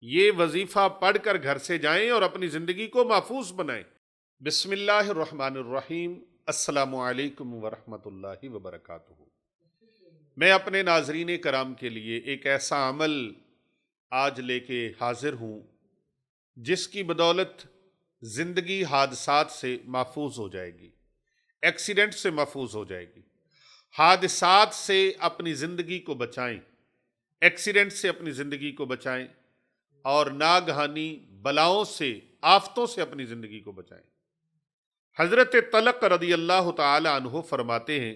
ये वजीफा पढ़कर घर से जाएं और अपनी जिंदगी को महफूज बनाएं। बिस्मिल्लाहिर्रहमानिर्रहीम। अस्सलामु अलैकुम वरहमतुल्लाहि वबरकातुहू। मैं अपने नाजरीन कराम के लिए एक ऐसा अमल आज लेके हाजिर हूँ जिसकी बदौलत जिंदगी हादसात से महफूज हो जाएगी, एक्सीडेंट से महफूज हो जाएगी। हादसात से अपनी जिंदगी को बचाएं, एक्सीडेंट से अपनी जिंदगी को बचाएं और नागहानी बलाओं से, आफतों से अपनी जिंदगी को बचाएं। हजरत तलक रदी अल्लाह तआला अन्हु फरमाते हैं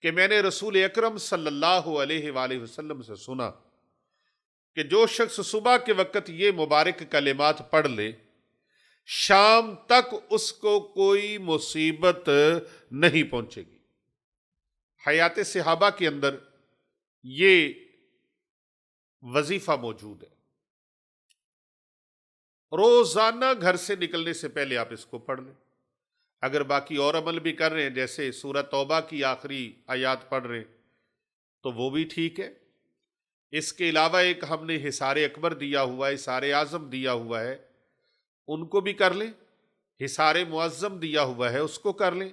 कि मैंने रसूल अकरम सल्लल्लाहु अलैहि वसल्लम से सुना कि जो शख्स सुबह के वक्त ये मुबारक कलिमात पढ़ ले, शाम तक उसको कोई मुसीबत नहीं पहुंचेगी। हयात सहाबा के अंदर ये वजीफा मौजूद है। रोजाना घर से निकलने से पहले आप इसको पढ़ लें। अगर बाकी और अमल भी कर रहे हैं, जैसे सूरह तौबा की आखिरी आयात पढ़ रहे हैं, तो वो भी ठीक है। इसके अलावा एक हमने हिसारे अकबर दिया हुआ है, हिसारे आजम दिया हुआ है, उनको भी कर लें। हिसारे मुअज्जम दिया हुआ है, उसको कर लें।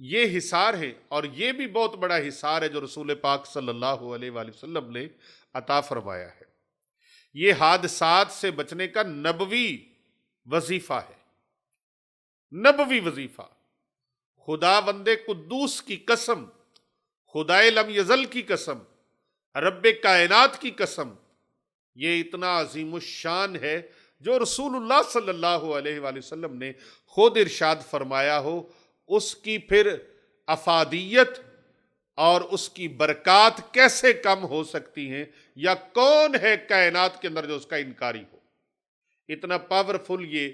ये हिसार है और ये भी बहुत बड़ा हिसार है जो रसूल पाक सल्लल्लाहु अलैहि वसल्लम ने अता फरमाया है। ये हादसात से बचने का नबवी वजीफा है, नबवी वजीफा। खुदा वंदे कुद्दूस की कसम, खुदाए लम यजल की कसम, रब्बे कायनात की कसम, ये इतना अजीमुशान है जो रसूलुल्लाह सल्लल्लाहु अलैहि वसल्लम ने खुद इरशाद फरमाया हो, उसकी फिर अफादियत और उसकी बरक़ात कैसे कम हो सकती हैं, या कौन है कायनात के अंदर जो उसका इनकारी हो। इतना पावरफुल ये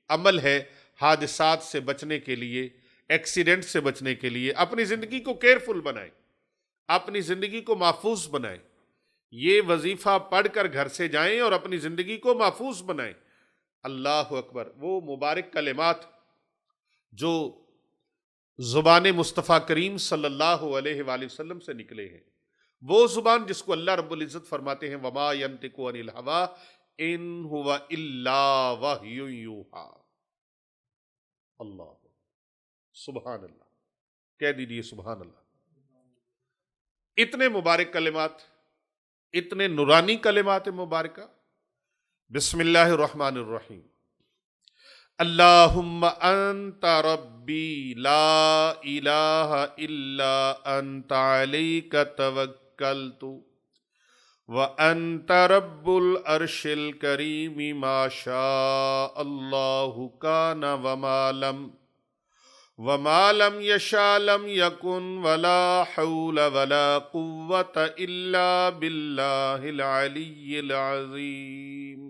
अमल है हादसात से बचने के लिए, एक्सीडेंट से बचने के लिए। अपनी जिंदगी को केयरफुल बनाएं, अपनी जिंदगी को महफूज बनाएं। ये वजीफा पढ़कर घर से जाएं और अपनी जिंदगी को महफूज बनाएं। अल्लाह अकबर। वो मुबारक कलिमात जो जुबान मुस्तफ़ा करीम सल्लल्लाहु अलैहि वसल्लम से निकले हैं, वो जुबान जिसको अल्लाह रब्बुल इज़्ज़त फरमाते हैं, वमा यंतिकु अनिल हवा इन हुवा इल्ला वह्युन यूहा। अल्लाह, सुभान अल्लाह, कह दीजिए सुभान अल्लाह। इतने मुबारक कलिमात, इतने नुरानी कलिमात मुबारका। बिस्मिल्लाहिर्रहमानिर्रहीम। अल्लाहुम्मा अंता रब्बी ला इलाहा इल्ला अंता अलैका तवक्कलतु व अंता रब्बुल अर्शिल करीम मा शा अल्लाहु काना व मालम यशा लम यकुन वला हौला वला कुव्वता इल्ला बिल्लाहिल अलिय्यिल अज़ीम।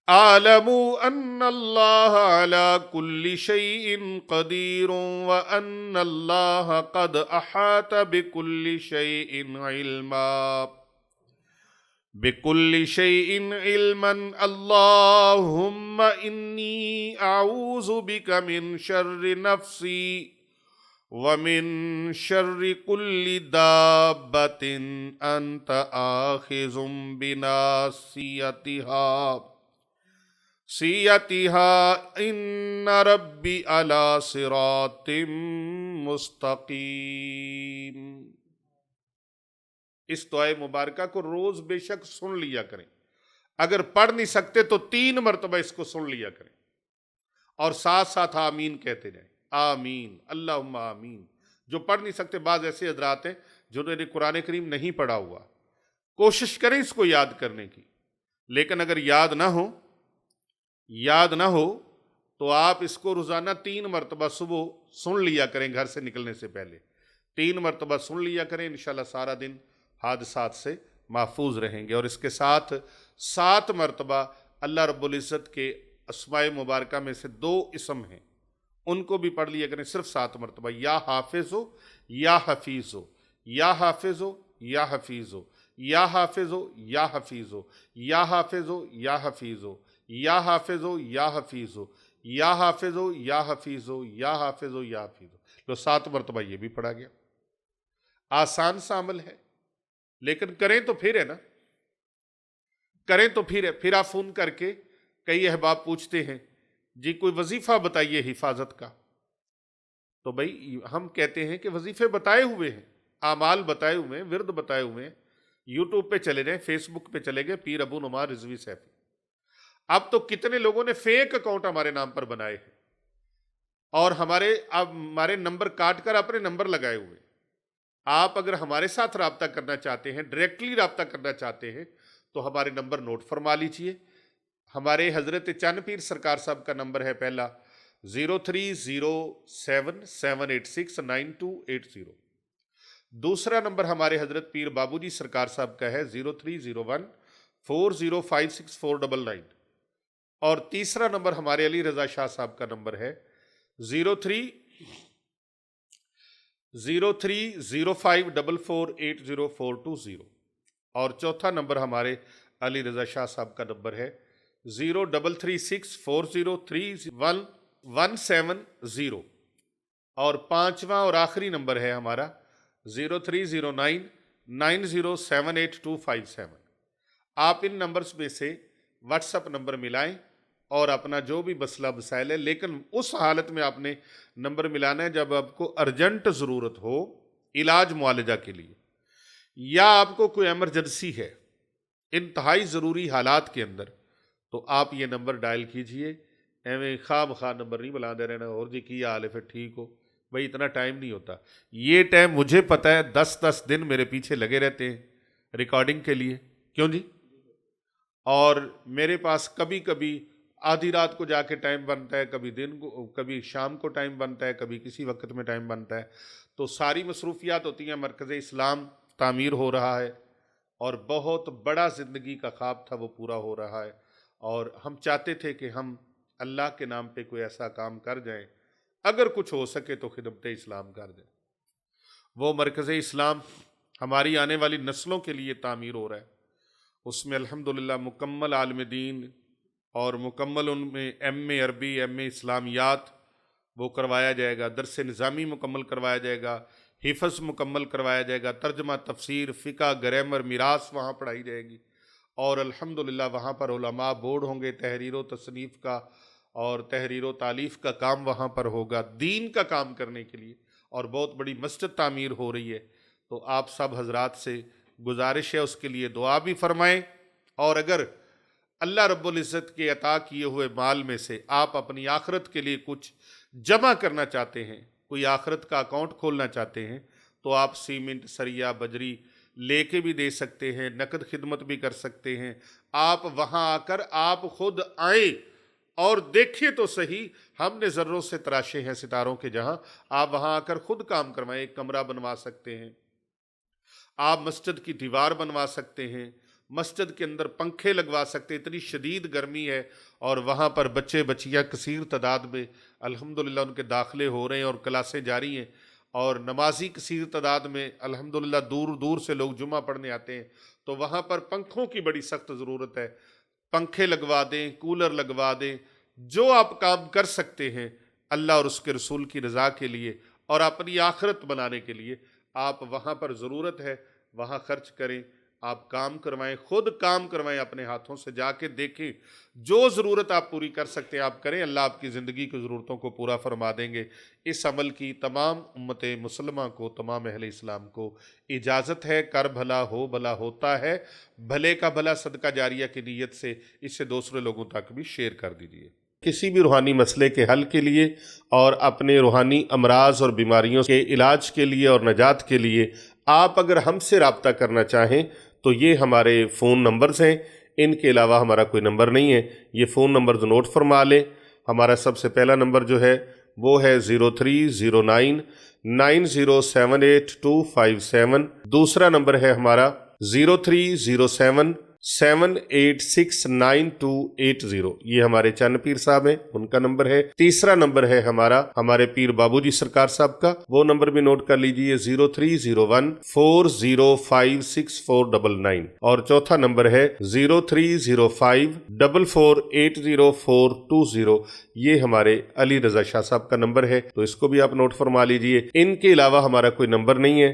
आलमू अन्नल्लाह अला कुल्ली शैइन क़दीर व अन्नल्लाह क़द अहाता बिकुल्ली शैइन इल्मा बिकुल्ली शैइन इल्मन। अल्लाहुम्मा इन्नी अऊज़ु बिका मिन शर्रि नफ्सी व मिन शर्रि कुल्ली दाब्बतिन अंत आखिज़ुम बिनासियतिहा इन्ना रब्बी अला सिरातिम मुस्तकीम। इस दुआए मुबारका को रोज बेशक सुन लिया करें। अगर पढ़ नहीं सकते तो 3 मरतबा इसको सुन लिया करें और साथ साथ आमीन कहते जाएं। आमीन, अल्लाहुम्मा आमीन। जो पढ़ नहीं सकते, बाज ऐसे हजरात हैं जिन्होंने कुरान करीम नहीं पढ़ा हुआ, कोशिश करें इसको याद करने की। लेकिन अगर याद ना हो तो आप इसको रोजाना 3 मरतबा सुबह सुन लिया करें। घर से निकलने से पहले 3 मरतबा सुन लिया करें। इंशाल्लाह सारा दिन हादसात से महफूज रहेंगे। और इसके साथ 7 मरतबा अल्लाह रब्बुल इज़्ज़त के अस्माए मुबारका में से 2 इसम हैं, उनको भी पढ़ लिया करें सिर्फ 7 मरतबा। या हाफिज़ो या हफीज़ो, या हाफिज़ो या हफीज़ो, या हाफिज़ो या हफीज़ो, या हाफिज़ो या हफीज़ो, या हाफिज़ो या हफीज़ो, या हाफिज़ो या हफीज़ो, या हाफिज़ो या हफीज़ो। तो 7 मरतबा ये भी पढ़ा गया। आसान सा अमल है, लेकिन करें तो फिर है ना। करें तो फिर आप फ़ोन करके, कई अहबाब पूछते हैं जी कोई वजीफ़ा बताइए हिफाजत का, तो भाई हम कहते हैं कि वजीफ़े बताए हुए हैं, आमाल बताए हुए हैं, विरद बताए हुए हैं। यूट्यूब पे चले जाएं, फेसबुक पे चले गए, पीर अबू नुमान रिजवी सैफी। अब तो कितने लोगों ने फेक अकाउंट हमारे नाम पर बनाए हैं और हमारे नंबर काट कर अपने नंबर लगाए हुए। आप अगर हमारे साथ रब्ता करना चाहते हैं, डायरेक्टली रब्ता करना चाहते हैं, तो हमारे नंबर नोट फरमा लीजिए। हमारे हजरत चंद पीर सरकार साहब का नंबर है पहला 03077869 दूसरा नंबर हमारे हजरत पीर बाबूजी सरकार साहब का है 0301405649 और तीसरा नंबर हमारे अली रजा शाह साहब का नंबर है 0305448042 और चौथा नंबर हमारे अली रजा शाह साहब का नंबर है 0336403170 और पांचवा और आखिरी नंबर है हमारा 0309907827। आप इन नंबर्स में से व्हाट्सएप नंबर मिलाएं और अपना जो भी मसला मसाइल है, लेकिन उस हालत में आपने नंबर मिलाना है जब आपको अर्जेंट ज़रूरत हो इलाज मुआलजा के लिए, या आपको कोई एमरजेंसी है इंतहाई ज़रूरी हालात के अंदर, तो आप ये नंबर डायल कीजिए। एवं खाम खा नंबर नहीं बुला दे रहना और जी की हाल है फिर ठीक हो, भाई इतना टाइम नहीं होता। ये टाइम मुझे पता है 10-10 दिन मेरे पीछे लगे रहते हैं रिकॉर्डिंग के लिए, क्यों जी? और मेरे पास कभी कभी आधी रात को जाके टाइम बनता है, कभी दिन को, कभी शाम को टाइम बनता है, कभी किसी वक्त में टाइम बनता है। तो सारी मसरूफियात होती हैं। मरकज़ इस्लाम तामीर हो रहा है और बहुत बड़ा ज़िंदगी का ख्वाब था वो पूरा हो रहा है, और हम चाहते थे कि हम अल्लाह के नाम पे कोई ऐसा काम कर जाएं, अगर कुछ हो सके तो खिदमत इस्लाम कर दें। वो मरकज़ इस्लाम हमारी आने वाली नस्लों के लिए तामीर हो रहा है। उसमें अल्हम्दुलिल्लाह मुकम्मल आलिम दीन और मुकम्मल उनमें एम.ए. अरबी, एम.ए. इस्लामियात वो करवाया जाएगा, दरस निज़ामी मुकम्मल करवाया जाएगा, हिफ़्ज़ मुकम्मल करवाया जाएगा, तर्जमा, तफसीर, फ़िक़्ह, ग्रामर, मिरास वहाँ पढ़ाई जाएगी। और अल्हम्दुलिल्लाह वहाँ पर उलमा बोर्ड होंगे, तहरीर व तसनीफ़ का और तहरीर व तालीफ़ का काम वहाँ पर होगा दीन का काम करने के लिए। और बहुत बड़ी मस्जिद तामीर हो रही है। तो आप सब हजरात से गुजारिश है उसके लिए दुआ भी फरमाएं, और अगर अल्लाह रब्बुल इज़्ज़त के अता किए हुए माल में से आप अपनी आखिरत के लिए कुछ जमा करना चाहते हैं, कोई आखिरत का अकाउंट खोलना चाहते हैं, तो आप सीमेंट, सरिया, बजरी लेके भी दे सकते हैं, नकद खिदमत भी कर सकते हैं। आप वहाँ आकर आप खुद आए और देखिए तो सही, हमने ज़र्रों से तराशे हैं सितारों के जहाँ, आप वहाँ आकर खुद काम करवाएं। एक कमरा बनवा सकते हैं आप, मस्जिद की दीवार बनवा सकते हैं, मस्जिद के अंदर पंखे लगवा सकते हैं, इतनी शदीद गर्मी है। और वहाँ पर बच्चे बच्चियाँ कसीर तादाद में अल्हम्दुलिल्लाह उनके दाखिले हो रहे हैं और क्लासें जारी हैं, और नमाजी कसीर तादाद में अल्हम्दुलिल्लाह दूर दूर से लोग जुमा पढ़ने आते हैं। तो वहाँ पर पंखों की बड़ी सख्त ज़रूरत है, पंखे लगवा दें, कूलर लगवा दें, जो आप काम कर सकते हैं अल्लाह और उसके रसूल की रज़ा के लिए और अपनी आखिरत बनाने के लिए, आप वहाँ पर ज़रूरत है वहाँ खर्च करें, आप काम करवाएं, खुद काम करवाएं, अपने हाथों से जाके देखें, जो ज़रूरत आप पूरी कर सकते हैं आप करें, अल्लाह आपकी ज़िंदगी की ज़रूरतों को पूरा फरमा देंगे। इस अमल की तमाम उम्मत मुसलमा को, तमाम अहले इस्लाम को इजाज़त है। कर भला हो भला होता है, भले का भला सदका जारिया की नीयत से इसे दूसरे लोगों तक भी शेयर कर दीजिए। किसी भी रूहानी मसले के हल के लिए और अपने रूहानी अमराज और बीमारियों के इलाज के लिए और नजात के लिए आप अगर हमसे रब्ता करना चाहें तो ये हमारे फ़ोन नंबर्स हैं। इनके अलावा हमारा कोई नंबर नहीं है, ये फ़ोन नंबर्स नोट फरमा लें। हमारा सबसे पहला नंबर जो है वो है 0309907827। दूसरा नंबर है हमारा 03077869 ये हमारे चंद पीर साहब हैं, उनका नंबर है। तीसरा नंबर है हमारा हमारे पीर बाबूजी सरकार साहब का, वो नंबर भी नोट कर लीजिए 0301405649। और चौथा नंबर है 0305448042। ये हमारे अली रजा शाह साहब का नंबर है, तो इसको भी आप नोट फरमा लीजिए। इनके अलावा हमारा कोई नंबर नहीं है।